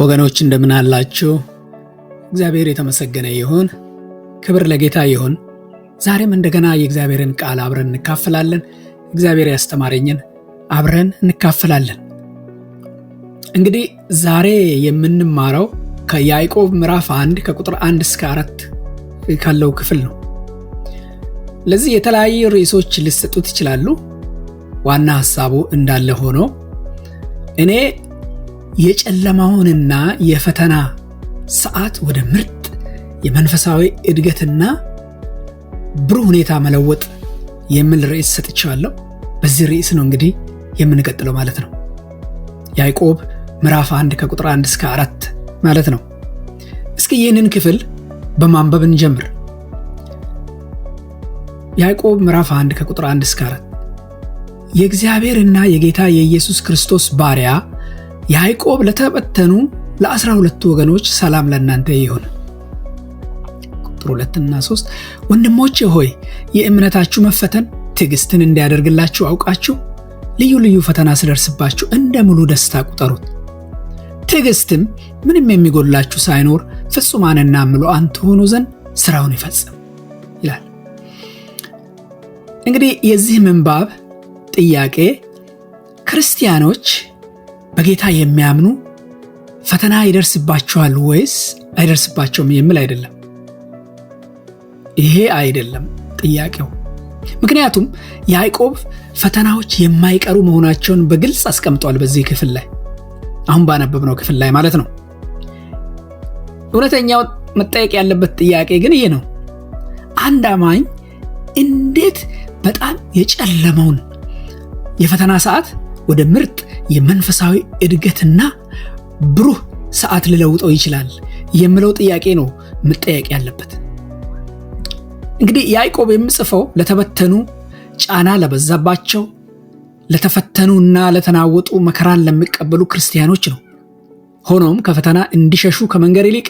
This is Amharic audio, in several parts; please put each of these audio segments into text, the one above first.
ወገኖች እንደምን አላችሁ? እግዚአብሔር የተመሰገነ ይሁን። ክብር ለጌታ ይሁን። ዛሬም እንደገና የእግዚአብሔርን ቃል አብረን እንካፈላለን። እግዚአብሔር ያስተማረኝን አብረን እንካፈላለን። እንግዲህ ዛሬ የምንማረው ከያዕቆብ ምዕራፍ 1 ከቁጥር 1 እስከ 4 ካለው ክፍል ነው። ለዚህ የተለያዩ ርዕሶች ሊሰጡት ይችላሉ። ዋና ሐሳቡ እንዳለ ሆኖ እኔ የጨለማውንና የፈተና ሰዓት ወደ ምርጥ የመንፈሳዊ እድገትና ብሩህ ሁኔታ መለወጥ የሚል ርዕስ ሰጥቻለሁ። በዚህ ርዕስ ነው እንግዲህ የምንቀጥለው ማለት ነው። ያዕቆብ ምዕራፍ 1 ከቁጥር 1 እስከ 4 ማለት ነው። እስኪ ይህንን ክፍል በማንበብ እንጀምር። ያዕቆብ ምዕራፍ 1 ከቁጥር 1 እስከ 4 የእግዚአብሔርና የጌታ የኢየሱስ ክርስቶስ ባሪያ ያዕቆብ ለተበተኑ ለ12 ወገኖች ሰላም ለእናንተ ይሁን። ቁጥር 2 እና 3 ወንድሞቼ ሆይ የእምነታችሁ መፈተን ትዕግስትን እንዲያደርግላችሁ አውቃችሁ ልዩ ልዩ ፈተና ሲደርስባችሁ እንደ ሙሉ ደስታ ቁጠሩት። ትዕግስትም ምንም የሚጎድላችሁ ሳይኖር ፍጹማንና ምሉዓን ትሆኑ ዘንድ ስራውን ይፈጽም ይላል። እንግዲህ የዚህ ምንባብ ጥያቄ ክርስቲያኖች በጌታ የሚያምኑ ፈተና ይደርስባቸዋል ወይስ አይደርስባቸውም የሚል አይደለም። ይሄ አይደለም ጥያቄው። ምክንያቱም ያዕቆብ ፈተናዎች የማይቀሩ መሆናቸውን በግልጽ አስቀምጧል በዚህ ክፍል ላይ፣ አሁን ባነበብነው ክፍል ላይ ማለት ነው። እውነተኛው መጠየቅ ያለበት ጥያቄ ግን ይሄ ነው። አንድ አማኝ እንዴት በጣም የጨለመውን የፈተና ሰዓት ወደ ምርጥ የመንፈሳዊ እድገትና ብሩህ ሰዓት ሊለውጠው ይችላል የሚለው ጥያቄ ነው መጠየቅ ያለበት። እንግዲህ ያዕቆብ የሚጽፈው ለተበተኑ፣ ጫና ለበዛባቸው፣ ለተፈተኑና ለተናወጡ፣ መከራን ለሚቀበሉ ክርስቲያኖች ነው። ሆኖም ከፈተና እንዲሸሹ ከመንገድ ይልቅ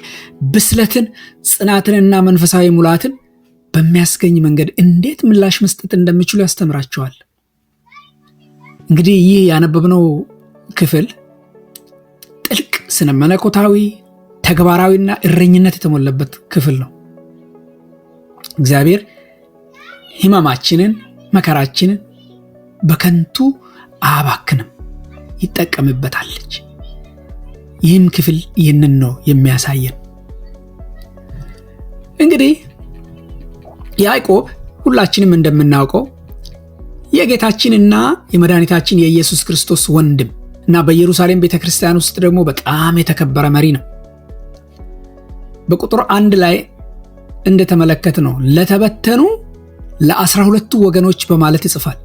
ብስለትን፣ ጽናትንና መንፈሳዊ ሙላትን በሚያስገኝ መንገድ እንዴት ምላሽ መስጠት እንደሚችሉ ያስተምራቸዋል። እንግዲህ ይህ ያነበብነው ክፍል ጥልቅ ስነ መለኮታዊ፣ ተግባራዊና እረኝነት የተሞላበት ክፍል ነው። እግዚአብሔር ሕመማችንን፣ መከራችንን በከንቱ አያባክንም፣ ይጠቀምበታለች። ይህም ክፍል ይህንን ነው የሚያሳየን። እንግዲህ ያዕቆብ ሁላችንም እንደምናውቀው የጌታችንና የመድኃኒታችን የኢየሱስ ክርስቶስ ወንድም እና በኢየሩሳሌም ቤተክርስቲያን ውስጥ ደግሞ በጣም የተከበረ መሪ ነው። በቁጥር 1 ላይ እንደተመለከትነው ለተበተኑ ለ12 ወገኖች በማለት ይጽፋል።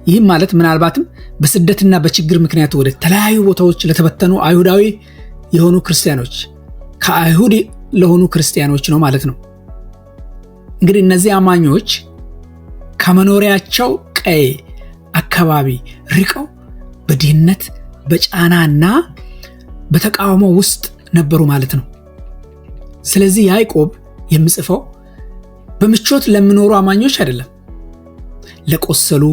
ይህም ማለት ምናልባትም በስደትና በችግር ምክንያት ወደ ተለያዩ ቦታዎች ለተበተኑ አይሁዳዊ የሆኑ ክርስቲያኖች፣ ከአይሁድ ለሆኑ ክርስቲያኖች ነው ማለት ነው። እንግዲህ እነዚህ አማኞች ከመኖሪያቸው ቀይ አካባቢ ርቀው በድህነት፣ በጫናና በተቃውሞ ውስጥ ነበሩ ማለት ነው። ስለዚህ ያዕቆብ የሚጽፈው በምቾት ለሚኖሩ አማኞች አይደለም፣ ለቆሰሉ፣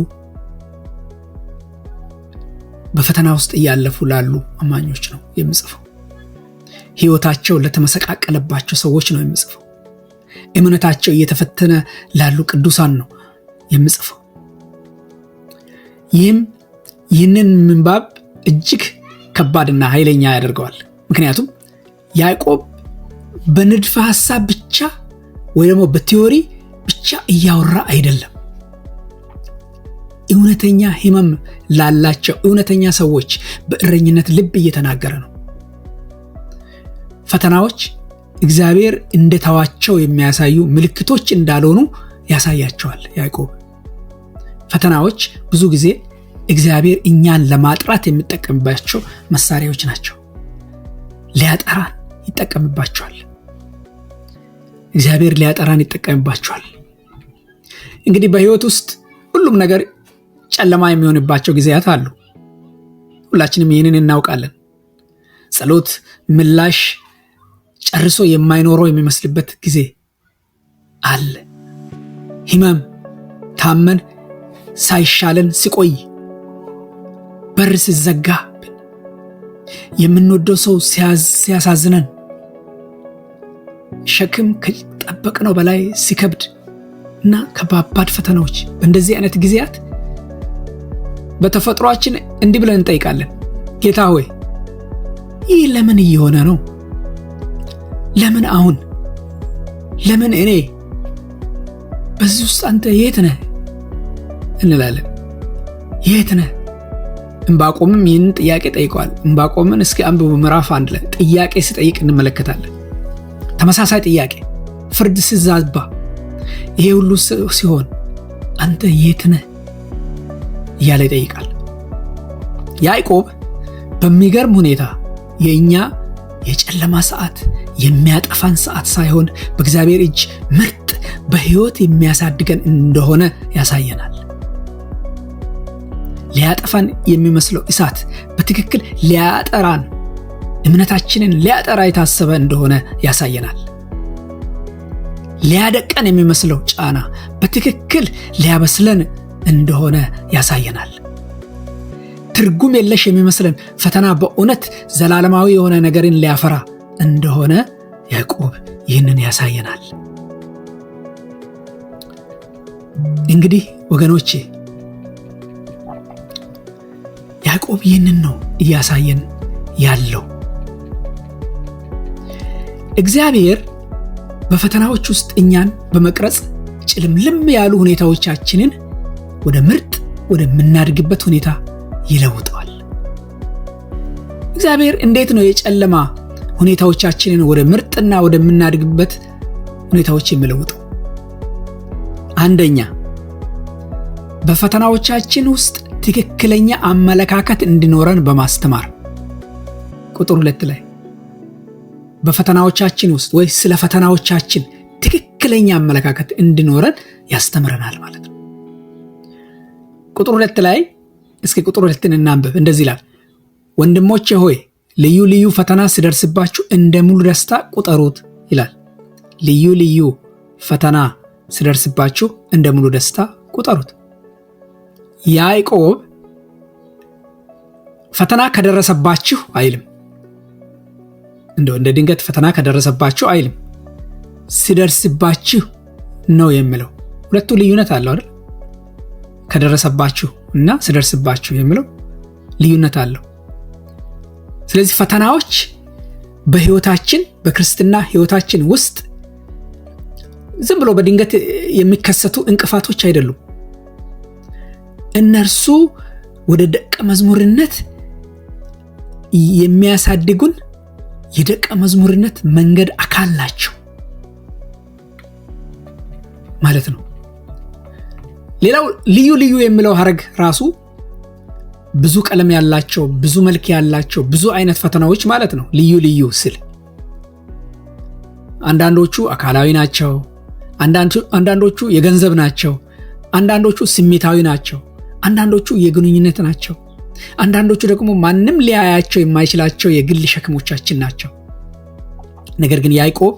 በፈተና ውስጥ እያለፉ ላሉ አማኞች ነው የሚጽፈው። ሕይወታቸው ለተመሰቃቀለባቸው ሰዎች ነው የሚጽፈው። እምነታቸው እየተፈተነ ላሉ ቅዱሳን ነው የሚጽፈው። ይህንን ምንባብ እጅግ ከባድና ኃይለኛ ያደርገዋል። ምክንያቱም ያዕቆብ በንድፈ ሐሳብ ብቻ ወይ ደግሞ በቲዮሪ ብቻ እያወራ አይደለም። እውነተኛ ሕመም ላላቸው እውነተኛ ሰዎች በእረኝነት ልብ እየተናገረ ነው። ፈተናዎች እግዚአብሔር እንደተዋቸው የሚያሳዩ ምልክቶች እንዳልሆኑ ያሳያቸዋል ያዕቆብ። ፈተናዎች ብዙ ጊዜ እግዚአብሔር እኛን ለማጥራት የሚጠቀምባቸው መሳሪያዎች ናቸው። ሊያጠራን ይጠቀምባቸዋል። እግዚአብሔር ሊያጠራን ይጠቀምባቸዋል። እንግዲህ በሕይወት ውስጥ ሁሉም ነገር ጨለማ የሚሆንባቸው ጊዜያት አሉ። ሁላችንም ይህንን እናውቃለን። ጸሎት ምላሽ ጨርሶ የማይኖረው የሚመስልበት ጊዜ አለ። ሕመም ታመን ሳይሻለን ሲቆይ በር ሲዘጋ የምንወደው ሰው ሲያሳዝነን፣ ሸክም ከጠበቅነው በላይ ሲከብድ እና ከባባድ ፈተናዎች፣ በእንደዚህ አይነት ጊዜያት በተፈጥሯችን እንዲህ ብለን እንጠይቃለን፣ ጌታ ሆይ ይህ ለምን እየሆነ ነው? ለምን አሁን? ለምን እኔ? በዚህ ውስጥ አንተ የት ነህ እንላለን። የት ነህ? ዕንባቆምም ይህንን ጥያቄ ጠይቀዋል። ዕንባቆምን እስኪ አንብቡ፣ ምዕራፍ 1 ላይ ጥያቄ ሲጠይቅ እንመለከታለን። ተመሳሳይ ጥያቄ፣ ፍርድ ሲዛባ፣ ይሄ ሁሉ ሲሆን አንተ የት ነህ እያለ ይጠይቃል። ያዕቆብ በሚገርም ሁኔታ የእኛ የጨለማ ሰዓት የሚያጠፋን ሰዓት ሳይሆን በእግዚአብሔር እጅ ምርጥ በሕይወት የሚያሳድገን እንደሆነ ያሳየናል። ሊያጠፋን የሚመስለው እሳት በትክክል ሊያጠራን፣ እምነታችንን ሊያጠራ የታሰበ እንደሆነ ያሳየናል። ሊያደቀን የሚመስለው ጫና በትክክል ሊያበስለን እንደሆነ ያሳየናል። ትርጉም የለሽ የሚመስለን ፈተና በእውነት ዘላለማዊ የሆነ ነገርን ሊያፈራ እንደሆነ ያዕቆብ ይህንን ያሳየናል። እንግዲህ ወገኖቼ ያዕቆብ ይህንን ነው እያሳየን ያለው። እግዚአብሔር በፈተናዎች ውስጥ እኛን በመቅረጽ ጭልምልም ያሉ ሁኔታዎቻችንን ወደ ምርጥ ወደምናድግበት ሁኔታ ይለውጠዋል። እግዚአብሔር እንዴት ነው የጨለማ ሁኔታዎቻችንን ወደ ምርጥና ወደምናድግበት ሁኔታዎች የሚለውጠው? አንደኛ፣ በፈተናዎቻችን ውስጥ ትክክለኛ አመለካከት እንዲኖረን በማስተማር። ቁጥር 2 ላይ በፈተናዎቻችን ውስጥ ወይ ስለ ፈተናዎቻችን ትክክለኛ አመለካከት እንዲኖረን ያስተምረናል ማለት ነው። ቁጥር 2 ላይ እስኪ ቁጥር 2 እናንብብ። እንደዚህ ይላል፣ ወንድሞቼ ሆይ ልዩ ልዩ ፈተና ሲደርስባችሁ እንደ ሙሉ ደስታ ቁጠሩት ይላል። ልዩ ልዩ ፈተና ሲደርስባችሁ እንደ ሙሉ ደስታ ቁጠሩት። ያዕቆብ ፈተና ከደረሰባችሁ አይልም። እንደ ድንገት ፈተና ከደረሰባችሁ አይልም፣ ሲደርስባችሁ ነው የሚለው። ሁለቱ ልዩነት አለው አይደል? ከደረሰባችሁ እና ሲደርስባችሁ የሚለው ልዩነት አለው። ስለዚህ ፈተናዎች በህይወታችን በክርስትና ህይወታችን ውስጥ ዝም ብሎ በድንገት የሚከሰቱ እንቅፋቶች አይደሉም። እነርሱ ወደ ደቀ መዝሙርነት የሚያሳድጉን የደቀ መዝሙርነት መንገድ አካል ናቸው ማለት ነው። ሌላው ልዩ ልዩ የሚለው ሐረግ ራሱ ብዙ ቀለም ያላቸው፣ ብዙ መልክ ያላቸው፣ ብዙ አይነት ፈተናዎች ማለት ነው። ልዩ ልዩ ስል አንዳንዶቹ አካላዊ ናቸው፣ አንዳንዶቹ የገንዘብ ናቸው፣ አንዳንዶቹ ስሜታዊ ናቸው፣ አንዳንዶቹ የግንኙነት ናቸው፣ አንዳንዶቹ ደግሞ ማንም ሊያያቸው የማይችላቸው የግል ሸክሞቻችን ናቸው። ነገር ግን ያዕቆብ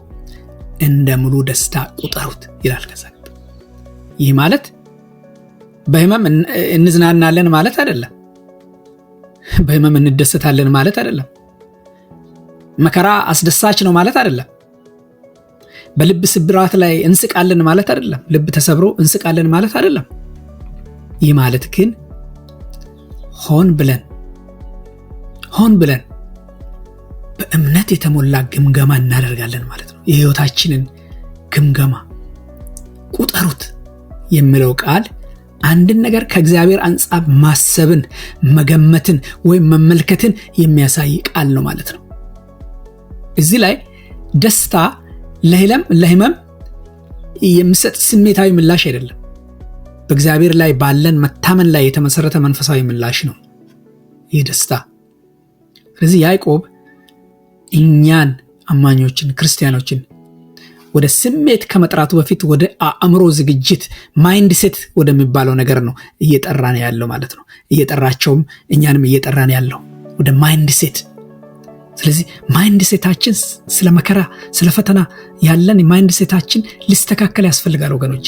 እንደ ሙሉ ደስታ ቁጠሩት ይላል። ይህ ማለት በህመም እንዝናናለን ማለት አይደለም። በህመም እንደሰታለን ማለት አይደለም። መከራ አስደሳች ነው ማለት አይደለም። በልብ ስብራት ላይ እንስቃለን ማለት አይደለም። ልብ ተሰብሮ እንስቃለን ማለት አይደለም። ይህ ማለት ግን ሆን ብለን በእምነት የተሞላ ግምገማ እናደርጋለን ማለት ነው። የህይወታችንን ግምገማ ቁጠሩት የሚለው ቃል አንድን ነገር ከእግዚአብሔር አንጻር ማሰብን፣ መገመትን ወይም መመልከትን የሚያሳይ ቃል ነው ማለት ነው። እዚህ ላይ ደስታ ለህመም የሚሰጥ ስሜታዊ ምላሽ አይደለም። በእግዚአብሔር ላይ ባለን መታመን ላይ የተመሰረተ መንፈሳዊ ምላሽ ነው ይህ ደስታ። ስለዚህ ያዕቆብ እኛን አማኞችን ክርስቲያኖችን ወደ ስሜት ከመጥራቱ በፊት ወደ አእምሮ ዝግጅት ማይንድ ሴት ወደሚባለው ነገር ነው እየጠራን ያለው ማለት ነው። እየጠራቸውም እኛንም እየጠራን ያለው ወደ ማይንድ ሴት። ስለዚህ ማይንድ ሴታችን ስለ መከራ ስለ ፈተና ያለን ማይንድ ሴታችን ሊስተካከል ያስፈልጋል ወገኖች።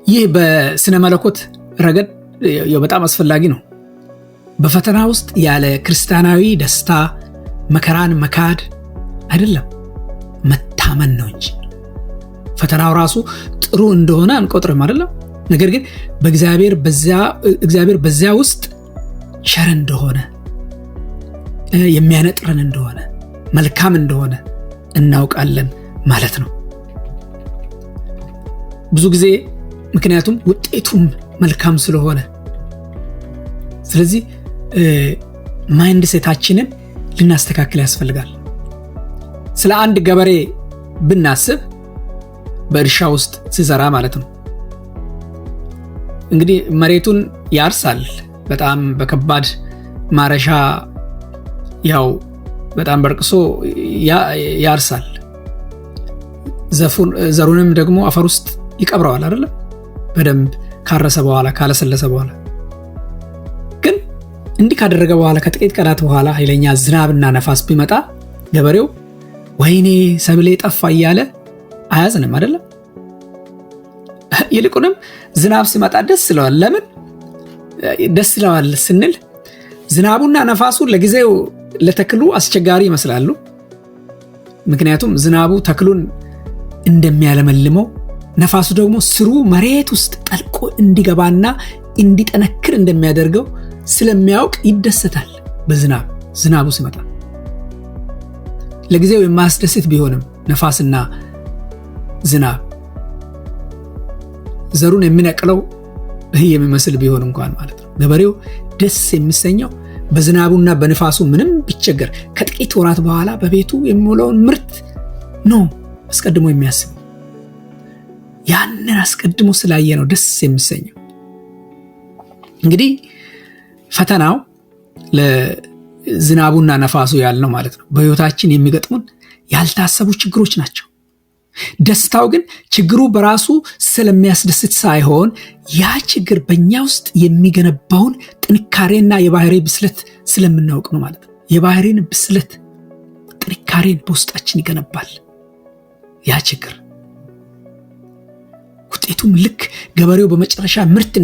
ይህ በስነ መለኮት ረገድ በጣም አስፈላጊ ነው። በፈተና ውስጥ ያለ ክርስቲያናዊ ደስታ መከራን መካድ አይደለም፣ መታመን ነው እንጂ። ፈተናው ራሱ ጥሩ እንደሆነ አንቆጥርም አይደለም። ነገር ግን እግዚአብሔር በዚያ ውስጥ ቸር እንደሆነ፣ የሚያነጥረን እንደሆነ፣ መልካም እንደሆነ እናውቃለን ማለት ነው። ብዙ ጊዜ ምክንያቱም ውጤቱም መልካም ስለሆነ። ስለዚህ ማይንድ ሴታችንን ልናስተካክል ያስፈልጋል። ስለ አንድ ገበሬ ብናስብ በእርሻ ውስጥ ሲሰራ ማለት ነው። እንግዲህ መሬቱን ያርሳል፣ በጣም በከባድ ማረሻ ያው በጣም በርቅሶ ያርሳል። ዘሩንም ደግሞ አፈር ውስጥ ይቀብረዋል አይደል? በደንብ ካረሰ በኋላ ካለሰለሰ በኋላ። ግን እንዲህ ካደረገ በኋላ ከጥቂት ቀናት በኋላ ኃይለኛ ዝናብና ነፋስ ቢመጣ ገበሬው ወይኔ ሰብሌ ጠፋ እያለ አያዝንም አይደል? ይልቁንም ዝናብ ሲመጣ ደስ ይለዋል። ለምን ደስ ይለዋል ስንል ዝናቡና ነፋሱ ለጊዜው ለተክሉ አስቸጋሪ ይመስላሉ። ምክንያቱም ዝናቡ ተክሉን እንደሚያለመልመው፣ ነፋሱ ደግሞ ስሩ መሬት ውስጥ ጠልቆ እንዲገባና እንዲጠነክር እንደሚያደርገው ስለሚያውቅ ይደሰታል ዝናቡ ሲመጣ። ለጊዜው የማያስደስት ቢሆንም ነፋስና ዝናብ ዘሩን የሚነቅለው የሚመስል ቢሆን እንኳን ማለት ነው። ገበሬው ደስ የሚሰኘው በዝናቡና በንፋሱ ምንም ቢቸገር ከጥቂት ወራት በኋላ በቤቱ የሚውለውን ምርት ነው አስቀድሞ የሚያስበው። ያንን አስቀድሞ ስላየ ነው ደስ የሚሰኘው። እንግዲህ ፈተናው ለዝናቡና ነፋሱ ያልነው ማለት ነው በሕይወታችን የሚገጥሙን ያልታሰቡ ችግሮች ናቸው። ደስታው ግን ችግሩ በራሱ ስለሚያስደስት ሳይሆን ያ ችግር በእኛ ውስጥ የሚገነባውን ጥንካሬና የባህሪ ብስለት ስለምናውቅ ነው ማለት ነው። የባህሪን ብስለት ጥንካሬን በውስጣችን ይገነባል። ያ ችግር ውጤቱም ልክ ገበሬው በመጨረሻ ምርት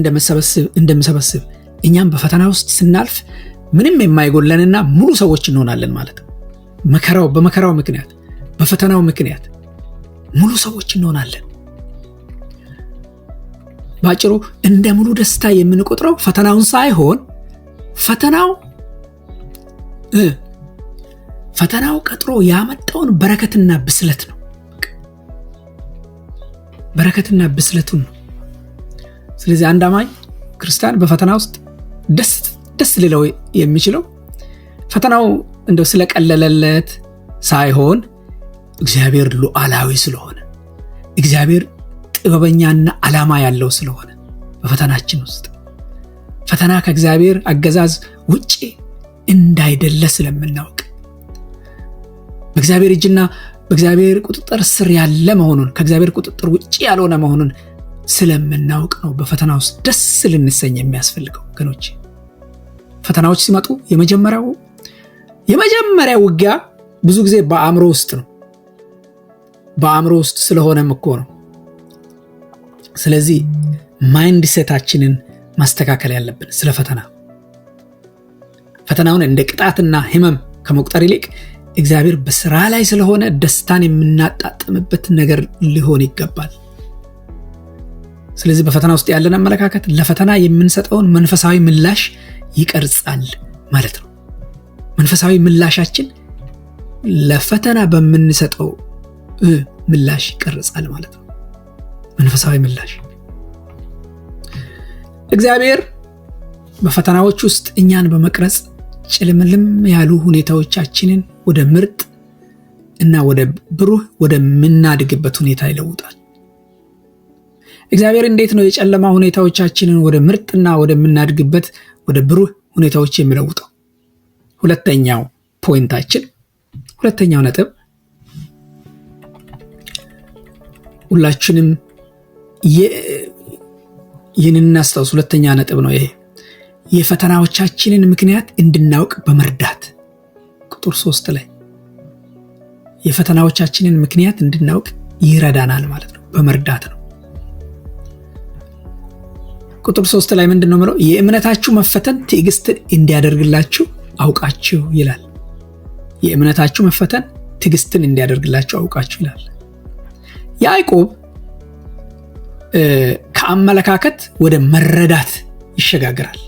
እንደምሰበስብ እኛም በፈተና ውስጥ ስናልፍ ምንም የማይጎለንና ሙሉ ሰዎች እንሆናለን ማለት ነው። በመከራው ምክንያት በፈተናው ምክንያት ሙሉ ሰዎች እንሆናለን። ባጭሩ እንደ ሙሉ ደስታ የምንቆጥረው ፈተናውን ሳይሆን ፈተናው ቀጥሮ ያመጣውን በረከትና ብስለት ነው። በረከትና ብስለቱን ነው። ስለዚህ አንድ አማኝ ክርስቲያን በፈተና ውስጥ ደስ ሊለው የሚችለው ፈተናው እንደው ስለቀለለለት ሳይሆን እግዚአብሔር ሉዓላዊ ስለሆነ፣ እግዚአብሔር ጥበበኛና ዓላማ ያለው ስለሆነ በፈተናችን ውስጥ ፈተና ከእግዚአብሔር አገዛዝ ውጪ እንዳይደለ ስለምናውቅ በእግዚአብሔር እጅና በእግዚአብሔር ቁጥጥር ስር ያለ መሆኑን ከእግዚአብሔር ቁጥጥር ውጪ ያልሆነ መሆኑን ስለምናውቅ ነው በፈተና ውስጥ ደስ ልንሰኝ የሚያስፈልገው። ወገኖች ፈተናዎች ሲመጡ የመጀመሪያው ውጊያ ብዙ ጊዜ በአእምሮ ውስጥ ነው። በአእምሮ ውስጥ ስለሆነም እኮ ነው። ስለዚህ ማይንድ ሴታችንን ማስተካከል ያለብን ስለ ፈተናውን እንደ ቅጣትና ህመም ከመቁጠር ይልቅ እግዚአብሔር በስራ ላይ ስለሆነ ደስታን የምናጣጥምበት ነገር ሊሆን ይገባል። ስለዚህ በፈተና ውስጥ ያለን አመለካከት ለፈተና የምንሰጠውን መንፈሳዊ ምላሽ ይቀርጻል ማለት ነው። መንፈሳዊ ምላሻችን ለፈተና በምንሰጠው ምላሽ ይቀርጻል ማለት ነው። መንፈሳዊ ምላሽ እግዚአብሔር በፈተናዎች ውስጥ እኛን በመቅረጽ ጭልምልም ያሉ ሁኔታዎቻችንን ወደ ምርጥ እና ወደ ብሩህ ወደምናድግበት ሁኔታ ይለውጣል። እግዚአብሔር እንዴት ነው የጨለማ ሁኔታዎቻችንን ወደ ምርጥና ወደምናድግበት ወደ ብሩህ ሁኔታዎች የሚለውጠው? ሁለተኛው ነጥብ ሁላችንም ይህንን እናስታውስ። ሁለተኛ ነጥብ ነው ይሄ። የፈተናዎቻችንን ምክንያት እንድናውቅ በመርዳት ቁጥር 3 ላይ የፈተናዎቻችንን ምክንያት እንድናውቅ ይረዳናል ማለት ነው። በመርዳት ነው። ቁጥር 3 ላይ ምንድነው ማለት? የእምነታችሁ መፈተን ትዕግስትን እንዲያደርግላችሁ አውቃችሁ ይላል። የእምነታችሁ መፈተን ትዕግስትን እንዲያደርግላችሁ አውቃችሁ ይላል። ያዕቆብ ከአመለካከት ወደ መረዳት ይሸጋግራል።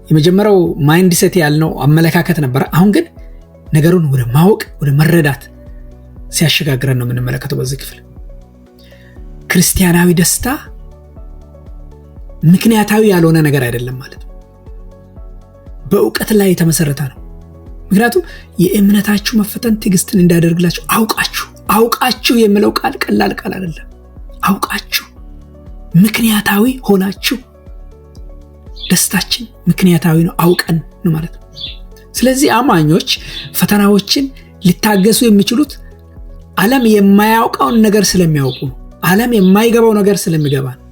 የመጀመሪያው ማይንድሴት ያልነው አመለካከት ነበር። አሁን ግን ነገሩን ወደ ማወቅ ወደ መረዳት ሲያሸጋግረን ነው የምንመለከተው በዚህ ክፍል። ክርስቲያናዊ ደስታ ምክንያታዊ ያልሆነ ነገር አይደለም ማለት ነው። በእውቀት ላይ የተመሰረተ ነው። ምክንያቱም የእምነታችሁ መፈተን ትዕግስትን እንዲያደርግላችሁ አውቃችሁ የሚለው ቃል ቀላል ቃል አይደለም። አውቃችሁ ምክንያታዊ ሆናችሁ፣ ደስታችን ምክንያታዊ ነው፣ አውቀን ነው ማለት ነው። ስለዚህ አማኞች ፈተናዎችን ሊታገሱ የሚችሉት ዓለም የማያውቀውን ነገር ስለሚያውቁ ነው። ዓለም የማይገባው ነገር ስለሚገባ ነው።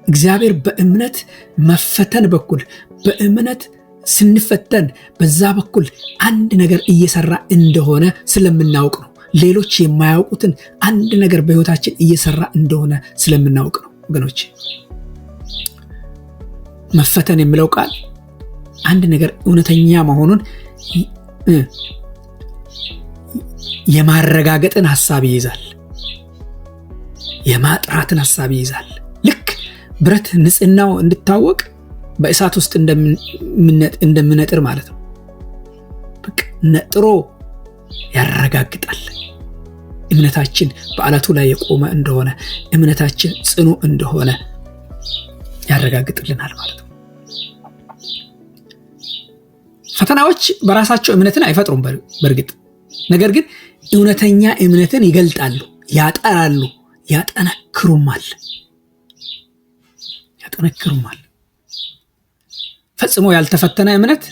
እግዚአብሔር በእምነት መፈተን በኩል በእምነት ስንፈተን በዛ በኩል አንድ ነገር እየሰራ እንደሆነ ስለምናውቅ ነው። ሌሎች የማያውቁትን አንድ ነገር በሕይወታችን እየሰራ እንደሆነ ስለምናውቅ ነው። ወገኖች መፈተን የሚለው ቃል አንድ ነገር እውነተኛ መሆኑን የማረጋገጥን ሐሳብ ይይዛል። የማጥራትን ሐሳብ ይይዛል። ልክ ብረት ንጽህናው እንድታወቅ በእሳት ውስጥ እንደምነጥር ማለት ነው። በቃ ነጥሮ ያረጋግጣል። እምነታችን በአለቱ ላይ የቆመ እንደሆነ፣ እምነታችን ጽኑ እንደሆነ ያረጋግጥልናል ማለት ነው። ፈተናዎች በራሳቸው እምነትን አይፈጥሩም በእርግጥ። ነገር ግን እውነተኛ እምነትን ይገልጣሉ፣ ያጠራሉ፣ ያጠነክሩማል። ፈጽሞ ያልተፈተነ እምነት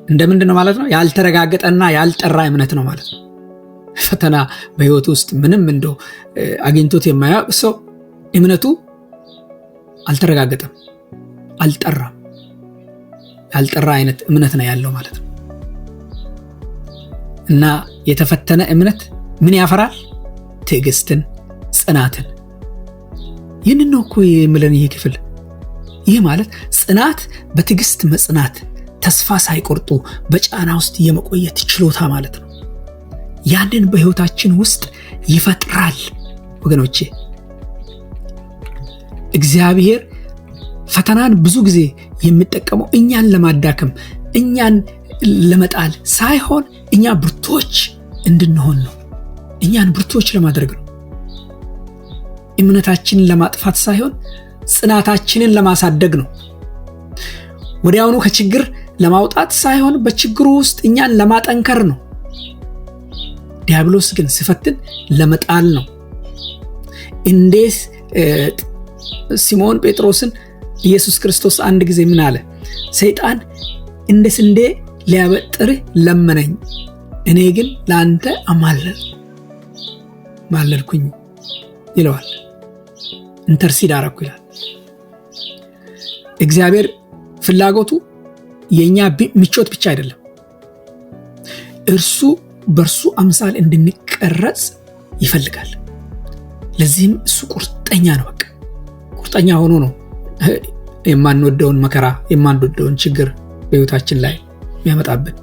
እንደምንድነው ማለት ነው? ያልተረጋገጠና ያልጠራ እምነት ነው ማለት ነው። ፈተና በሕይወት ውስጥ ምንም እንደው አግኝቶት የማያውቅ ሰው እምነቱ አልተረጋገጠም፣ አልጠራም። ያልጠራ አይነት እምነት ነው ያለው ማለት ነው። እና የተፈተነ እምነት ምን ያፈራል? ትዕግስትን፣ ጽናትን። ይህንን ነው እኮ የሚለን ይህ ክፍል። ይህ ማለት ጽናት፣ በትዕግስት መጽናት፣ ተስፋ ሳይቆርጡ በጫና ውስጥ የመቆየት ችሎታ ማለት ነው። ያንን በሕይወታችን ውስጥ ይፈጥራል ወገኖቼ። እግዚአብሔር ፈተናን ብዙ ጊዜ የሚጠቀመው እኛን ለማዳከም፣ እኛን ለመጣል ሳይሆን እኛ ብርቶች እንድንሆን ነው። እኛን ብርቶች ለማድረግ ነው። እምነታችንን ለማጥፋት ሳይሆን ጽናታችንን ለማሳደግ ነው። ወዲያውኑ ከችግር ለማውጣት ሳይሆን በችግሩ ውስጥ እኛን ለማጠንከር ነው። ዲያብሎስ ግን ሲፈትን ለመጣል ነው። እንዴት ሲሞን ጴጥሮስን ኢየሱስ ክርስቶስ አንድ ጊዜ ምን አለ? ሰይጣን እንደ ስንዴ ሊያበጥርህ ለመነኝ፣ እኔ ግን ለአንተ ማለልኩኝ ይለዋል። ኢንተርሲድ አረኩ ይላል። እግዚአብሔር ፍላጎቱ የኛ ምቾት ብቻ አይደለም። እርሱ በእርሱ አምሳል እንድንቀረጽ ይፈልጋል። ለዚህም እሱ ቁርጠኛ ነው። በቃ ቁርጠኛ ሆኖ ነው የማንወደውን መከራ፣ የማንወደውን ችግር በሕይወታችን ላይ የሚያመጣብን።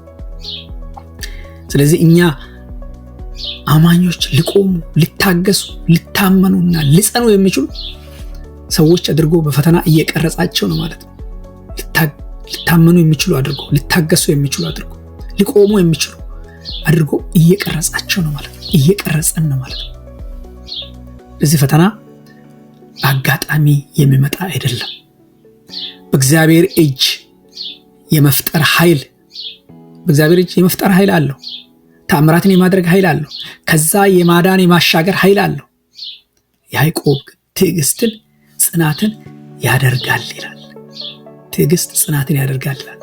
ስለዚህ እኛ አማኞች ሊቆሙ፣ ሊታገሱ፣ ሊታመኑና ሊጸኑ የሚችሉ ሰዎች አድርጎ በፈተና እየቀረጻቸው ነው ማለት ነው። ሊታመኑ የሚችሉ አድርጎ፣ ሊታገሱ የሚችሉ አድርጎ፣ ሊቆሙ የሚችሉ አድርጎ እየቀረጻቸው ነው ማለት ነው። እየቀረጸን ነው ማለት ነው። ለዚህ ፈተና አጋጣሚ የሚመጣ አይደለም። በእግዚአብሔር እጅ የመፍጠር ኃይል አለው። ተአምራትን የማድረግ ኃይል አለው። ከዛ የማዳን የማሻገር ኃይል አለው። ያዕቆብ ትዕግስትን፣ ጽናትን ያደርጋል ይላል። ትዕግስት ጽናትን ያደርጋል ይላል።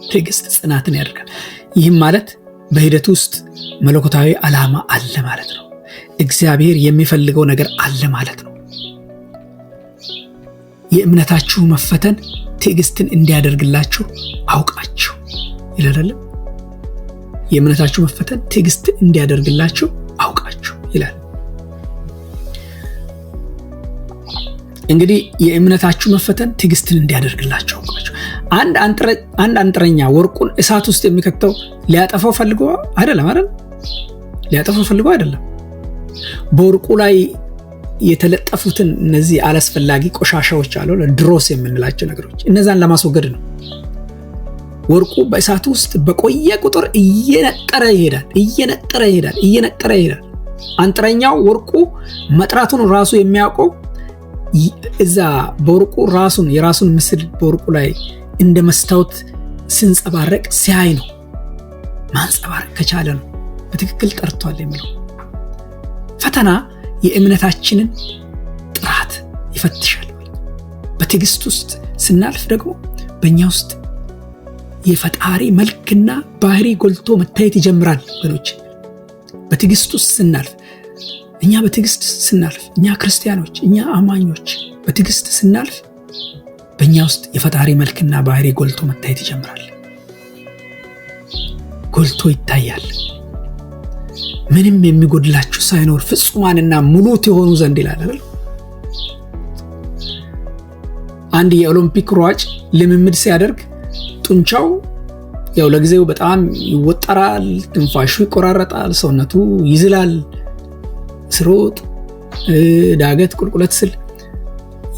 ትዕግስት ጽናትን ያደርጋል። ይህም ማለት በሂደት ውስጥ መለኮታዊ ዓላማ አለ ማለት ነው። እግዚአብሔር የሚፈልገው ነገር አለ ማለት ነው። የእምነታችሁ መፈተን ትዕግስትን እንዲያደርግላችሁ አውቃችሁ ይላል። የእምነታችሁ መፈተን ትዕግስትን እንዲያደርግላችሁ አውቃችሁ ይላል። እንግዲህ የእምነታችሁ መፈተን ትዕግስትን እንዲያደርግላችሁ አውቃችሁ። አንድ አንጥረኛ ወርቁን እሳት ውስጥ የሚከተው ሊያጠፋው ፈልጎ አይደለም። በወርቁ ላይ የተለጠፉትን እነዚህ አላስፈላጊ ቆሻሻዎች አሉ፣ ድሮስ የምንላቸው ነገሮች፣ እነዛን ለማስወገድ ነው። ወርቁ በእሳት ውስጥ በቆየ ቁጥር እየነጠረ ይሄዳል። አንጥረኛው ወርቁ መጥራቱን ራሱ የሚያውቀው እዛ በወርቁ የራሱን ምስል በወርቁ ላይ እንደ መስታወት ሲንጸባረቅ ሲያይ ነው። ማንጸባረቅ ከቻለ ነው በትክክል ጠርቷል የሚለው። ፈተና የእምነታችንን ጥራት ይፈትሻል። በትዕግስት ውስጥ ስናልፍ ደግሞ በእኛ ውስጥ የፈጣሪ መልክና ባህሪ ጎልቶ መታየት ይጀምራል። ወገኖች በትዕግስት ውስጥ ስናልፍ እኛ ክርስቲያኖች፣ እኛ አማኞች በትዕግስት ስናልፍ በእኛ ውስጥ የፈጣሪ መልክና ባህሪ ጎልቶ መታየት ይጀምራል። ጎልቶ ይታያል። ምንም የሚጎድላችሁ ሳይኖር ፍጹማንና ሙሉት የሆኑ ዘንድ ይላል አይደል? አንድ የኦሎምፒክ ሯጭ ልምምድ ሲያደርግ ጡንቻው ያው ለጊዜው በጣም ይወጠራል፣ ትንፋሹ ይቆራረጣል፣ ሰውነቱ ይዝላል። ስሮጥ ዳገት ቁልቁለት ስል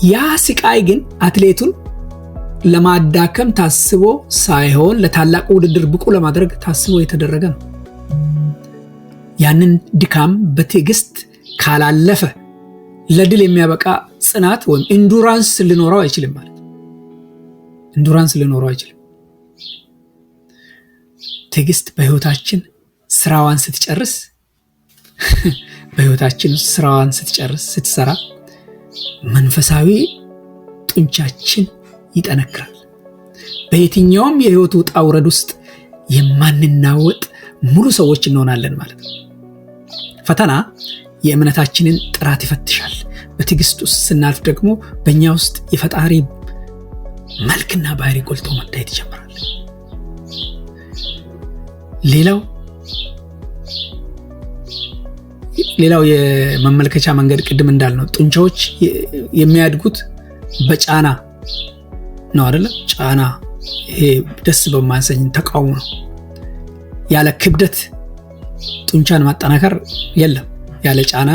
ያ ስቃይ ግን አትሌቱን ለማዳከም ታስቦ ሳይሆን ለታላቁ ውድድር ብቁ ለማድረግ ታስቦ የተደረገ ነው። ያንን ድካም በትዕግስት ካላለፈ ለድል የሚያበቃ ጽናት ወይም ኢንዱራንስ ሊኖረው አይችልም ማለት ነው። ትዕግስት በህይወታችን ስራዋን ስትሰራ መንፈሳዊ ጡንቻችን ይጠነክራል። በየትኛውም የህይወት ውጣ ውረድ ውስጥ የማንናወጥ ሙሉ ሰዎች እንሆናለን ማለት ነው። ፈተና የእምነታችንን ጥራት ይፈትሻል። በትዕግስት ውስጥ ስናልፍ ደግሞ በእኛ ውስጥ የፈጣሪ መልክና ባህሪ ጎልቶ መታየት ይጀምራል። ሌላው የመመልከቻ መንገድ ቅድም እንዳልነው ጡንቻዎች የሚያድጉት በጫና ነው አይደለ? ጫና ይሄ ደስ በማያሰኝ ተቃውሞ ነው። ያለ ክብደት ጡንቻን ማጠናከር የለም። ያለ ጫና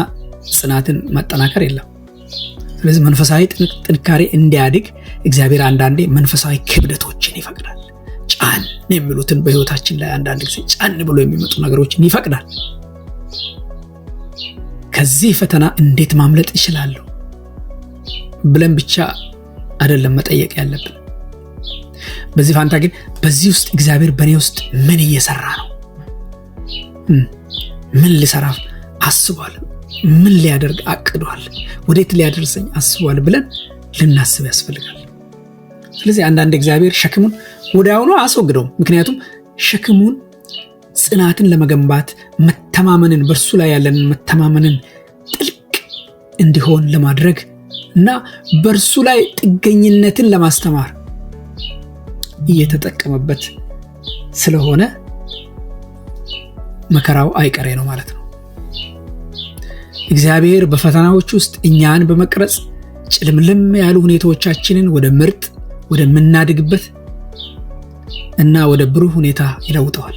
ጽናትን ማጠናከር የለም። ስለዚህ መንፈሳዊ ጥንካሬ እንዲያድግ እግዚአብሔር አንዳንዴ መንፈሳዊ ክብደቶችን ይፈቅዳል። ጫን የሚሉትን በህይወታችን ላይ አንዳንድ ጊዜ ጫን ብሎ የሚመጡ ነገሮችን ይፈቅዳል። ከዚህ ፈተና እንዴት ማምለጥ ይችላለሁ ብለን ብቻ አይደለም መጠየቅ ያለብን። በዚህ ፋንታ ግን በዚህ ውስጥ እግዚአብሔር በእኔ ውስጥ ምን እየሰራ ነው? ምን ሊሰራ አስቧል? ምን ሊያደርግ አቅዷል? ወዴት ሊያደርሰኝ አስቧል ብለን ልናስብ ያስፈልጋል። ስለዚህ አንዳንድ እግዚአብሔር ሸክሙን ወዲያውኑ አስወግደውም። ምክንያቱም ሸክሙን ጽናትን ለመገንባት መተማመንን፣ በእርሱ ላይ ያለንን መተማመንን ጥልቅ እንዲሆን ለማድረግ እና በእርሱ ላይ ጥገኝነትን ለማስተማር እየተጠቀመበት ስለሆነ መከራው አይቀሬ ነው ማለት ነው። እግዚአብሔር በፈተናዎች ውስጥ እኛን በመቅረጽ ጭልምልም ያሉ ሁኔታዎቻችንን ወደ ምርጥ ወደምናድግበት እና ወደ ብሩህ ሁኔታ ይለውጠዋል።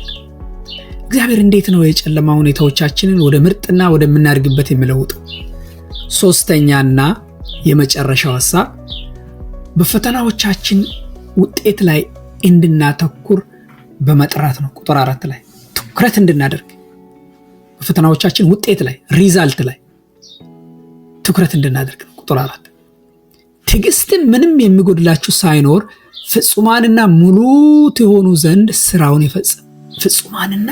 እግዚአብሔር እንዴት ነው የጨለማ ሁኔታዎቻችንን ወደ ምርጥና ወደምናድግበት የሚለውጠው? ሶስተኛና የመጨረሻው ሐሳብ በፈተናዎቻችን ውጤት ላይ እንድናተኩር በመጥራት ነው። ቁጥር 4 ላይ ትኩረት እንድናደርግ በፈተናዎቻችን ውጤት ላይ ሪዛልት ላይ ትኩረት እንድናደርግ ነው። ቁጥር 4 ትዕግስትን ምንም የሚጎድላችሁ ሳይኖር ፍጹማንና ሙሉት የሆኑ ዘንድ ስራውን ይፈጽም። ፍጹማንና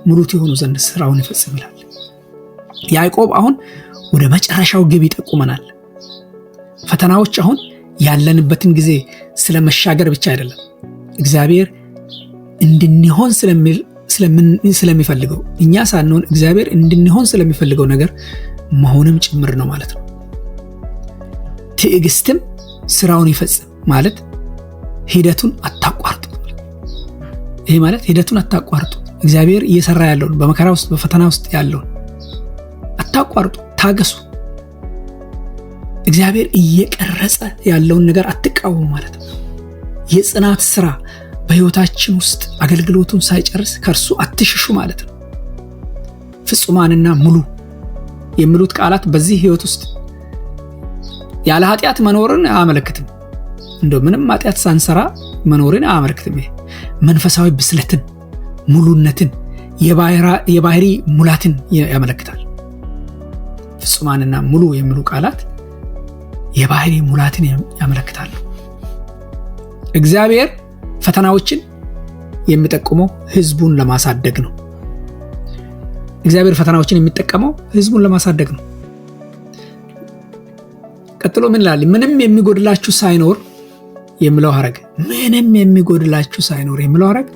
ሙሉት የሆኑ ዘንድ ስራውን ይፈጽም ይላል ያዕቆብ። አሁን ወደ መጨረሻው ግብ ይጠቁመናል። ፈተናዎች አሁን ያለንበትን ጊዜ ስለመሻገር ብቻ አይደለም፣ እግዚአብሔር እንድንሆን ስለሚፈልገው እኛ ሳንሆን እግዚአብሔር እንድንሆን ስለሚፈልገው ነገር መሆንም ጭምር ነው ማለት ነው። ትዕግስትም ስራውን ይፈጽም ማለት ሂደቱን አታቋርጡ። ይሄ ማለት ሂደቱን አታቋርጡ። እግዚአብሔር እየሰራ ያለውን በመከራ ውስጥ በፈተና ውስጥ ያለውን አታቋርጡ፣ ታገሱ። እግዚአብሔር እየቀረጸ ያለውን ነገር አትቃወሙ ማለት ነው። የጽናት ስራ በህይወታችን ውስጥ አገልግሎቱን ሳይጨርስ ከእርሱ አትሽሹ ማለት ነው። ፍጹማንና ሙሉ የሚሉት ቃላት በዚህ ህይወት ውስጥ ያለ ኃጢአት መኖርን አያመለክትም። እንደው ምንም ኃጢአት ሳንሰራ መኖርን አያመለክትም። መንፈሳዊ ብስለትን፣ ሙሉነትን፣ የባህሪ ሙላትን ያመለክታል። ፍጹማንና ሙሉ የሚሉ ቃላት የባህሪ ሙላትን ያመለክታሉ። እግዚአብሔር ፈተናዎችን የሚጠቀመው ህዝቡን ለማሳደግ ነው። እግዚአብሔር ፈተናዎችን የሚጠቀመው ህዝቡን ለማሳደግ ነው። ቀጥሎ ምን ይላል? ምንም የሚጎድላችሁ ሳይኖር የሚለው ሐረግ፣ ምንም የሚጎድላችሁ ሳይኖር የሚለው ሐረግ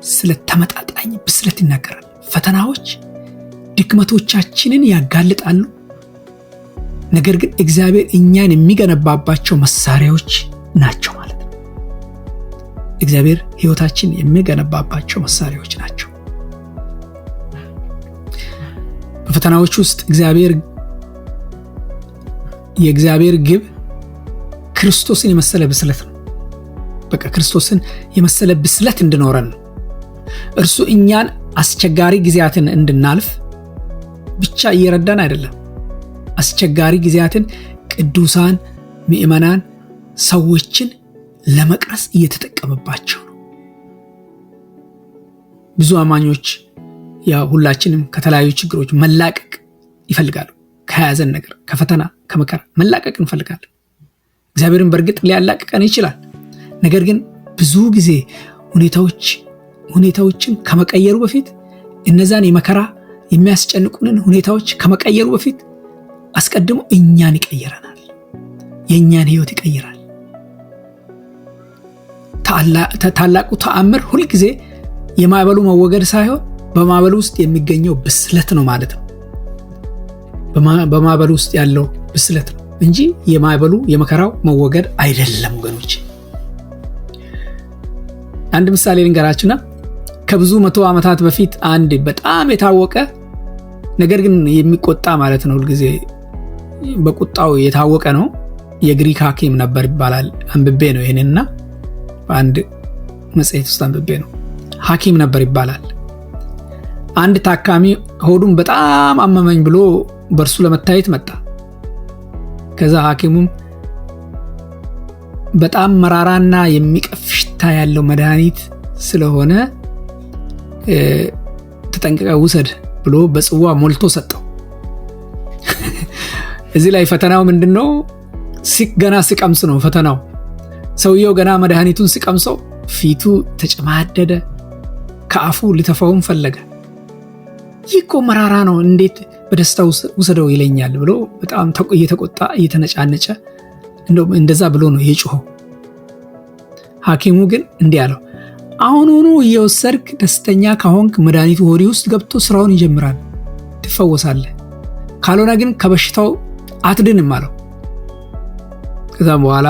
ስለ ተመጣጣኝ ብስለት ይናገራል። ፈተናዎች ድክመቶቻችንን ያጋልጣሉ። ነገር ግን እግዚአብሔር እኛን የሚገነባባቸው መሳሪያዎች ናቸው ማለት ነው። እግዚአብሔር ህይወታችን የሚገነባባቸው መሳሪያዎች ናቸው። በፈተናዎች ውስጥ የእግዚአብሔር ግብ ክርስቶስን የመሰለ ብስለት ነው። በቃ ክርስቶስን የመሰለ ብስለት እንድኖረን ነው። እርሱ እኛን አስቸጋሪ ጊዜያትን እንድናልፍ ብቻ እየረዳን አይደለም። አስቸጋሪ ጊዜያትን ቅዱሳን ምእመናን ሰዎችን ለመቅረጽ እየተጠቀመባቸው ነው። ብዙ አማኞች ሁላችንም ከተለያዩ ችግሮች መላቀቅ ይፈልጋሉ። ከያዘን ነገር፣ ከፈተና፣ ከመከራ መላቀቅ እንፈልጋለን። እግዚአብሔርን በእርግጥ ሊያላቅቀን ይችላል። ነገር ግን ብዙ ጊዜ ሁኔታዎችን ከመቀየሩ በፊት እነዛን የመከራ የሚያስጨንቁንን ሁኔታዎች ከመቀየሩ በፊት አስቀድሞ እኛን ይቀይረናል። የእኛን ህይወት ይቀይራል። ታላቁ ተአምር ሁልጊዜ የማዕበሉ መወገድ ሳይሆን በማዕበሉ ውስጥ የሚገኘው ብስለት ነው ማለት ነው። በማዕበሉ ውስጥ ያለው ብስለት ነው እንጂ የመከራው መወገድ አይደለም ወገኖች። አንድ ምሳሌ ልንገራችሁና ከብዙ 100 ዓመታት በፊት አንድ በጣም የታወቀ ነገር ግን የሚቆጣ ማለት ነው፣ ሁልጊዜ በቁጣው የታወቀ ነው፣ የግሪክ ሐኪም ነበር ይባላል። አንብቤ ነው ይሄንና በአንድ መጽሔት ውስጥ አንብቤ ነው። ሐኪም ነበር ይባላል። አንድ ታካሚ ሆዱን በጣም አመመኝ ብሎ በእርሱ ለመታየት መጣ። ከዛ ሐኪሙም በጣም መራራና የሚቀፍ ሽታ ያለው መድኃኒት ስለሆነ ተጠንቅቀህ ውሰድ ብሎ በጽዋ ሞልቶ ሰጠው። እዚህ ላይ ፈተናው ምንድነው? ገና ሲቀምስ ነው ፈተናው። ሰውየው ገና መድኃኒቱን ሲቀምሰው ፊቱ ተጨማደደ፣ ከአፉ ሊተፋውም ፈለገ። ይህኮ መራራ ነው፣ እንዴት በደስታ ውሰደው ይለኛል ብሎ በጣም እየተቆጣ እየተነጫነጨ እንደዛ ብሎ ነው የጮኸው። ሐኪሙ ግን እንዲህ አለው፣ አሁኑኑ እየወሰድክ ደስተኛ ከሆንክ መድኃኒቱ ሆዲ ውስጥ ገብቶ ስራውን ይጀምራል፣ ትፈወሳለህ። ካልሆነ ግን ከበሽታው አትድንም አለው። ከዛም በኋላ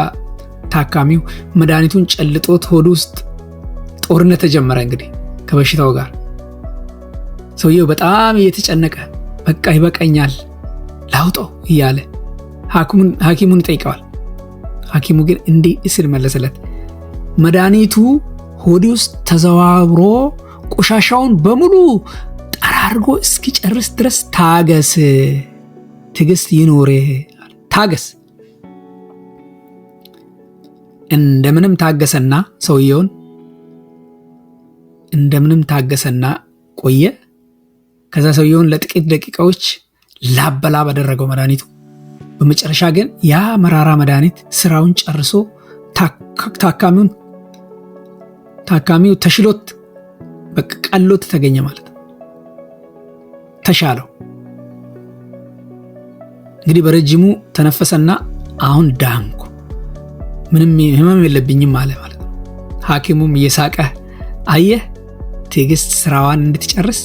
ታካሚው መድኃኒቱን ጨልጦት ሆዲ ውስጥ ጦርነት ተጀመረ እንግዲህ ከበሽታው ጋር። ሰውየው በጣም እየተጨነቀ በቃ ይበቃኛል ላውጣው እያለ ሐኪሙን ይጠይቀዋል። ሐኪሙ ግን እንዲህ ሲል መለሰለት፣ መድኃኒቱ ሆዲ ውስጥ ተዘዋውሮ ቆሻሻውን በሙሉ ጠራርጎ እስኪጨርስ ድረስ ታገስ፣ ትዕግስት ይኖርህ፣ ታገስ። እንደምንም ታገሰና ሰውየውን እንደምንም ቆየ። ከዛ ሰውየውን ለጥቂት ደቂቃዎች ላበላ ባደረገው መድኃኒቱ። በመጨረሻ ግን ያ መራራ መድኃኒት ስራውን ጨርሶ ታካሚው ተሽሎት በቀሎት ተገኘ ማለት ነው። ተሻለው። እንግዲህ በረጅሙ ተነፈሰና አሁን ዳንኩ፣ ምንም ህመም የለብኝም አለ ማለት ነው። ሐኪሙም እየሳቀ አየህ ትዕግስት ስራዋን እንድትጨርስ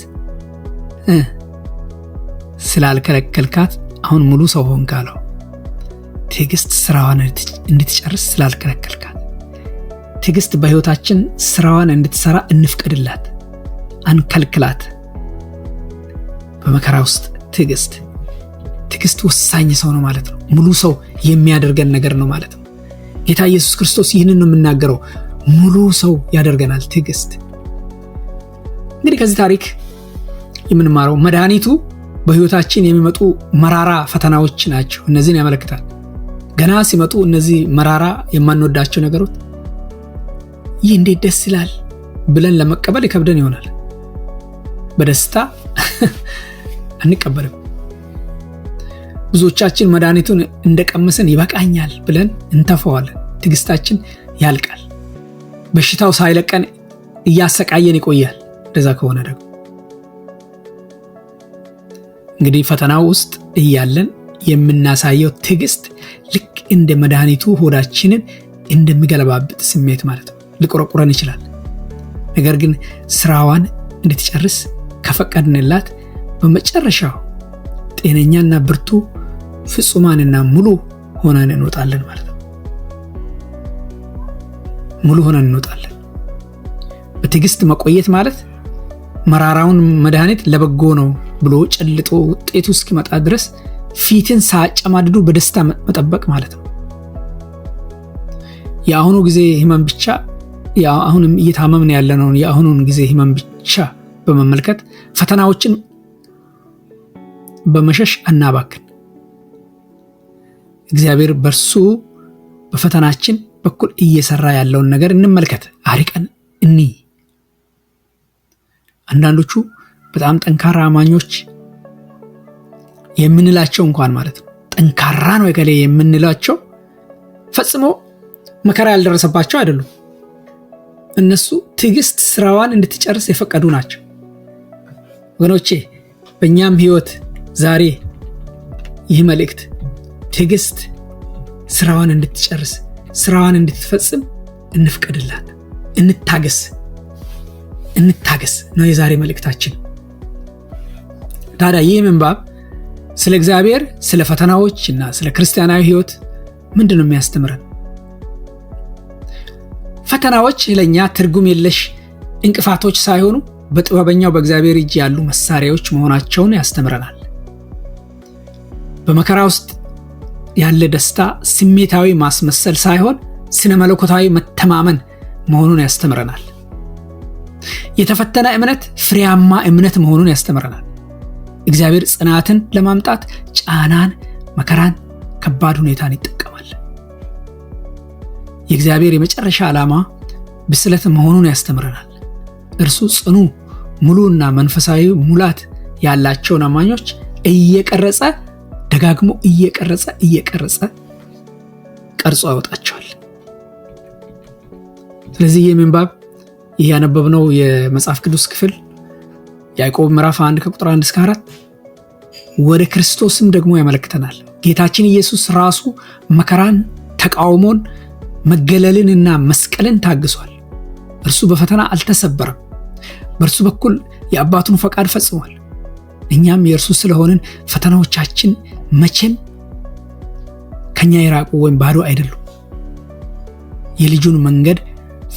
ስላልከለከልካት አሁን ሙሉ ሰው ሆንክ አለው። ትዕግስት ስራዋን እንድትጨርስ ስላልከለከልካት። ትዕግስት በህይወታችን ስራዋን እንድትሰራ እንፍቀድላት፣ አንከልክላት። በመከራ ውስጥ ትዕግስት ወሳኝ ሰው ነው ማለት ነው። ሙሉ ሰው የሚያደርገን ነገር ነው ማለት ነው። ጌታ ኢየሱስ ክርስቶስ ይህንን ነው የምናገረው፣ ሙሉ ሰው ያደርገናል ትዕግስት። እንግዲህ ከዚህ ታሪክ የምንማረው መድኃኒቱ በህይወታችን የሚመጡ መራራ ፈተናዎች ናቸው። እነዚህን ያመለክታል። ገና ሲመጡ እነዚህ መራራ የማንወዳቸው ነገሮች ይህ እንዴት ደስ ይላል ብለን ለመቀበል ይከብደን ይሆናል። በደስታ አንቀበልም። ብዙዎቻችን መድኃኒቱን እንደቀመሰን ይበቃኛል ብለን እንተፋዋለን። ትዕግስታችን ያልቃል። በሽታው ሳይለቀን እያሰቃየን ይቆያል። እንደዛ ከሆነ ደግሞ እንግዲህ ፈተናው ውስጥ እያለን የምናሳየው ትዕግስት ልክ እንደ መድኃኒቱ ሆዳችንን እንደሚገለባብጥ ስሜት ማለት ነው። ሊቆረቁረን ይችላል። ነገር ግን ስራዋን እንድትጨርስ ከፈቀድንላት በመጨረሻው ጤነኛና ብርቱ ፍጹማንና ሙሉ ሆነን እንወጣለን ማለት ነው። ሙሉ ሆነን እንወጣለን። በትዕግስት መቆየት ማለት መራራውን መድኃኒት ለበጎ ነው ብሎ ጨልጦ ውጤቱ እስኪመጣ ድረስ ፊትን ሳጨማድዱ በደስታ መጠበቅ ማለት ነው። የአሁኑ ጊዜ ህመም ብቻ አሁንም እየታመምን ያለነው የአሁኑን ጊዜ ህመም ብቻ በመመልከት ፈተናዎችን በመሸሽ አናባክን። እግዚአብሔር በርሱ በፈተናችን በኩል እየሰራ ያለውን ነገር እንመልከት፣ አሪቀን እኒ አንዳንዶቹ በጣም ጠንካራ አማኞች የምንላቸው እንኳን ማለት ነው ጠንካራ ነው የገሌ የምንላቸው ፈጽሞ መከራ ያልደረሰባቸው አይደሉም። እነሱ ትዕግስት ስራዋን እንድትጨርስ የፈቀዱ ናቸው። ወገኖቼ በእኛም ህይወት ዛሬ ይህ መልእክት ትዕግስት ስራዋን እንድትጨርስ ስራዋን እንድትፈጽም እንፍቀድላት። እንታገስ ነው የዛሬ መልእክታችን። ታዲያ ይህ ምንባብ ስለ እግዚአብሔር፣ ስለ ፈተናዎች እና ስለ ክርስቲያናዊ ህይወት ምንድነው የሚያስተምረን? ፈተናዎች ለኛ ትርጉም የለሽ እንቅፋቶች ሳይሆኑ በጥበበኛው በእግዚአብሔር እጅ ያሉ መሳሪያዎች መሆናቸውን ያስተምረናል። በመከራ ውስጥ ያለ ደስታ ስሜታዊ ማስመሰል ሳይሆን ስነ መለኮታዊ መተማመን መሆኑን ያስተምረናል። የተፈተነ እምነት ፍሬያማ እምነት መሆኑን ያስተምረናል። እግዚአብሔር ጽናትን ለማምጣት ጫናን፣ መከራን፣ ከባድ ሁኔታን ይጠቀማል። የእግዚአብሔር የመጨረሻ ዓላማ ብስለት መሆኑን ያስተምረናል። እርሱ ጽኑ፣ ሙሉና መንፈሳዊ ሙላት ያላቸውን አማኞች እየቀረጸ ደጋግሞ እየቀረጸ ቀርጾ ያወጣቸዋል። ስለዚህ ይህ ምንባብ ያነበብነው የመጽሐፍ ቅዱስ ክፍል ያዕቆብ ምዕራፍ 1 ከቁጥር 1 እስከ 4 ወደ ክርስቶስም ደግሞ ያመለክተናል። ጌታችን ኢየሱስ ራሱ መከራን፣ ተቃውሞን፣ መገለልንና መስቀልን ታግሷል። እርሱ በፈተና አልተሰበረም። በእርሱ በኩል የአባቱን ፈቃድ ፈጽሟል። እኛም የእርሱ ስለሆንን ፈተናዎቻችን መቼም ከኛ የራቁ ወይም ባዶ አይደሉም። የልጁን መንገድ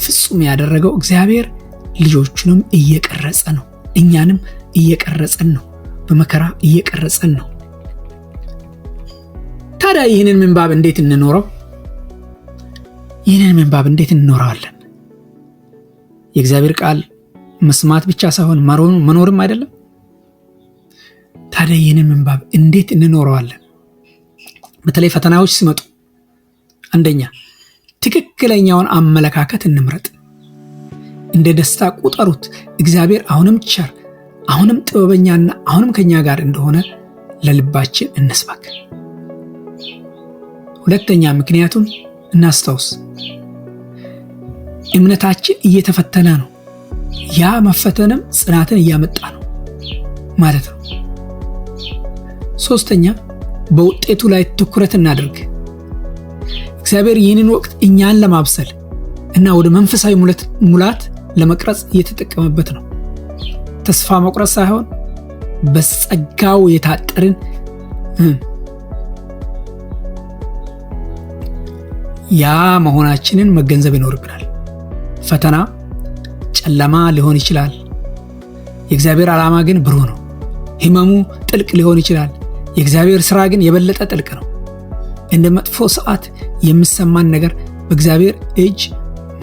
ፍጹም ያደረገው እግዚአብሔር ልጆቹንም እየቀረጸ ነው። እኛንም እየቀረጸን ነው። በመከራ እየቀረጸን ነው። ታዲያ ይህንን ምንባብ እንዴት እንኖረው? ይህንን ምንባብ እንዴት እንኖረዋለን? የእግዚአብሔር ቃል መስማት ብቻ ሳይሆን መኖርም አይደለም? ታዲያ ይህንን ምንባብ እንዴት እንኖረዋለን? በተለይ ፈተናዎች ሲመጡ አንደኛ ትክክለኛውን አመለካከት እንምረጥ። እንደ ደስታ ቁጠሩት። እግዚአብሔር አሁንም ቸር፣ አሁንም ጥበበኛና አሁንም ከኛ ጋር እንደሆነ ለልባችን እንስባክ። ሁለተኛ ምክንያቱን እናስታውስ። እምነታችን እየተፈተነ ነው። ያ መፈተንም ጽናትን እያመጣ ነው ማለት ነው። ሶስተኛ በውጤቱ ላይ ትኩረት እናድርግ። እግዚአብሔር ይህንን ወቅት እኛን ለማብሰል እና ወደ መንፈሳዊ ሙላት ለመቅረጽ እየተጠቀመበት ነው። ተስፋ መቁረጥ ሳይሆን በጸጋው የታጠርን ያ መሆናችንን መገንዘብ ይኖርብናል። ፈተና ጨለማ ሊሆን ይችላል። የእግዚአብሔር ዓላማ ግን ብሩህ ነው። ህመሙ ጥልቅ ሊሆን ይችላል። የእግዚአብሔር ሥራ ግን የበለጠ ጥልቅ ነው። እንደ መጥፎ ሰዓት የሚሰማን ነገር በእግዚአብሔር እጅ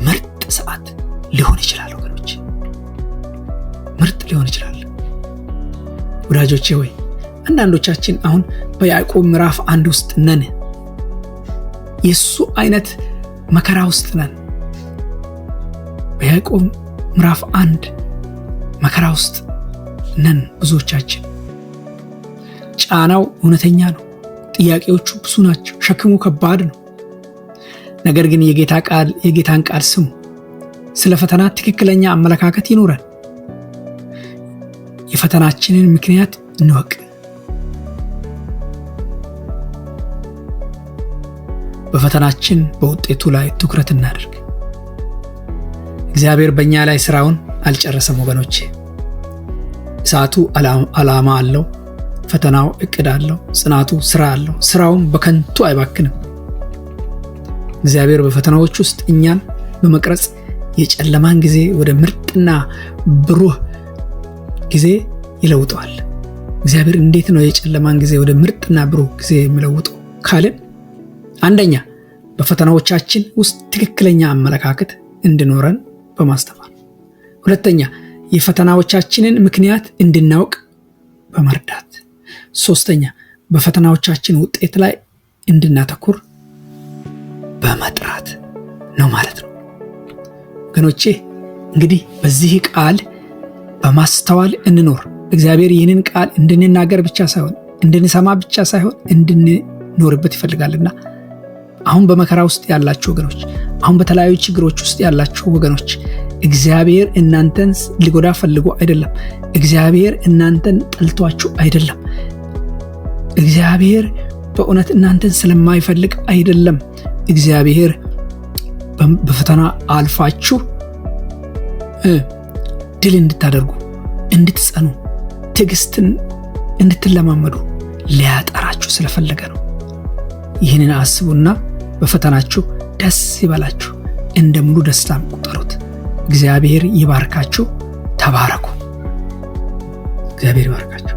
ምርጥ ሰዓት ሊሆን ይችላል ወገኖች፣ ምርጥ ሊሆን ይችላል። ወዳጆቼ ሆይ አንዳንዶቻችን አሁን በያዕቆብ ምዕራፍ 1 ውስጥ ነን። የሱ አይነት መከራ ውስጥ ነን። በያዕቆብ ምዕራፍ 1 መከራ ውስጥ ነን ብዙዎቻችን። ጫናው እውነተኛ ነው። ጥያቄዎቹ ብዙ ናቸው። ሸክሙ ከባድ ነው። ነገር ግን የጌታን ቃል ስሙ። ስለ ፈተና ትክክለኛ አመለካከት ይኖረን። የፈተናችንን ምክንያት እንወቅ። በፈተናችን በውጤቱ ላይ ትኩረት እናድርግ። እግዚአብሔር በእኛ ላይ ሥራውን አልጨረሰም ወገኖቼ። እሳቱ ዓላማ አለው። ፈተናው እቅድ አለው። ጽናቱ ሥራ አለው። ሥራውም በከንቱ አይባክንም። እግዚአብሔር በፈተናዎች ውስጥ እኛን በመቅረጽ የጨለማን ጊዜ ወደ ምርጥና ብሩህ ጊዜ ይለውጠዋል። እግዚአብሔር እንዴት ነው የጨለማን ጊዜ ወደ ምርጥና ብሩህ ጊዜ የሚለውጠው ካልን፣ አንደኛ በፈተናዎቻችን ውስጥ ትክክለኛ አመለካከት እንዲኖረን በማስተማር፣ ሁለተኛ የፈተናዎቻችንን ምክንያት እንድናውቅ በመርዳት፣ ሶስተኛ በፈተናዎቻችን ውጤት ላይ እንድናተኩር በመጥራት ነው ማለት ነው። ወገኖቼ እንግዲህ በዚህ ቃል በማስተዋል እንኖር። እግዚአብሔር ይህንን ቃል እንድንናገር ብቻ ሳይሆን እንድንሰማ ብቻ ሳይሆን እንድንኖርበት ይፈልጋልና አሁን በመከራ ውስጥ ያላችሁ ወገኖች፣ አሁን በተለያዩ ችግሮች ውስጥ ያላችሁ ወገኖች፣ እግዚአብሔር እናንተን ሊጎዳ ፈልጎ አይደለም። እግዚአብሔር እናንተን ጠልቷችሁ አይደለም። እግዚአብሔር በእውነት እናንተን ስለማይፈልግ አይደለም። እግዚአብሔር በፈተና አልፋችሁ ድል እንድታደርጉ፣ እንድትጸኑ፣ ትዕግስትን እንድትለማመዱ ሊያጠራችሁ ስለፈለገ ነው። ይህንን አስቡና በፈተናችሁ ደስ ይበላችሁ፣ እንደ ሙሉ ደስታም ቁጠሩት። እግዚአብሔር ይባርካችሁ። ተባረኩ። እግዚአብሔር ይባርካችሁ።